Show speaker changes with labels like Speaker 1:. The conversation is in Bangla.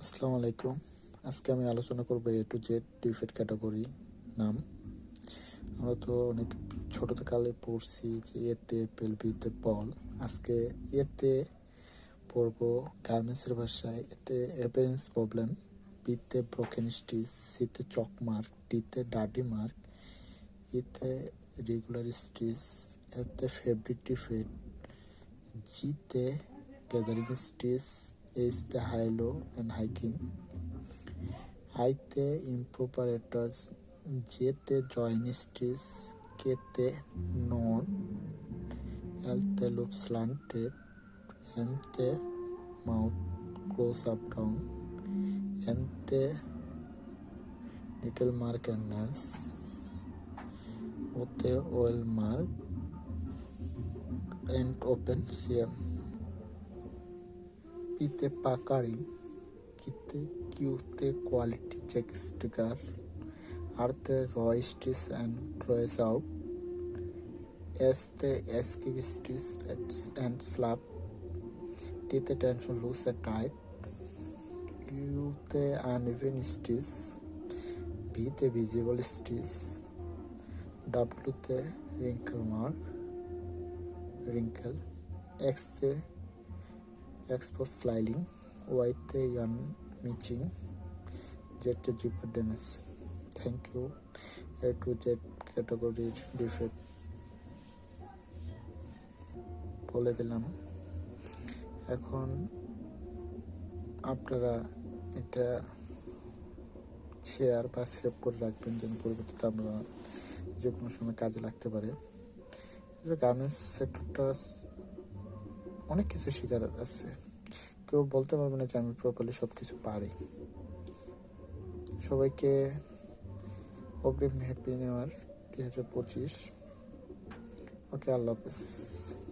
Speaker 1: আসসালামু আলাইকুম। আজকে আমি আলোচনা করব এ টু জেড ডিফেক্ট ক্যাটাগরি নাম। আমরা তো অনেক ছোটকালে পড়ছি যে এতে এপেল, বিতে বল। আজকে এতে পড়ব গার্মেন্টসের ভাষায়। এতে অ্যাপিয়ারেন্স প্রবলেম, বিতে ব্রোকেন স্টিচ, সিতে চক মার্ক, ডিতে ডাডি মার্ক, ইতে রেগুলার স্টিচ, এতে ফেব্রিক ডিফেক্ট, জিতে গ্যাদারিং স্টিচ, এইচতে হাইলো অ্যান্ড হাইকিং, আইতে ইম্প্রপার অ্যাটাচ, জেতে জয়েন স্টিচ, কেতে নট, এলতে লুপ স্লান্টেড, এনতে মাউথ ক্লোজ আপ ডাউন, এনতে নিটল মার্ক অ্যান্ড নার্ভস, ওতে oil mark and open seam, পিতে পাকারিং, কিতে কিউতে কোয়ালিটি চেক স্টিকার, আরতে raw stitch and raws out, এসতে এসকিভ স্টিচ অ্যান্ড স্ল্যাপ, টিতে টেনশন লুজ অ্যান্ড টাইট, ইউতে আনইভেন স্টিচ, ভিতে ভিজিবল স্টিচ, ডাব্লুতে রিঙ্কেল মার্ক রিঙ্কেল, এক্সতে এক্সপোজ স্লাইডিং, ওয়াইতে ইয়ান মিচিং, জেডতে zipper damage. Thank you. A to Z ক্যাটাগরির ডিফেক্ট বলে দিলাম। এখন আপনারা এটা শেয়ার বা সেভ করে রাখবেন, যেন পরবর্তীতে আমরা যে কোনো সময় কাজে লাগতে পারে। গার্মেন্টস সেক্টরটা অনেক কিছু শেখার আছে। কেউ বলতে পারবে না যে আমি প্রপারলি সব কিছু পারি। সবাইকে অগ্রিম হ্যাপি নিউ ইয়ার 2025। ওকে, আল্লাহ হাফেজ।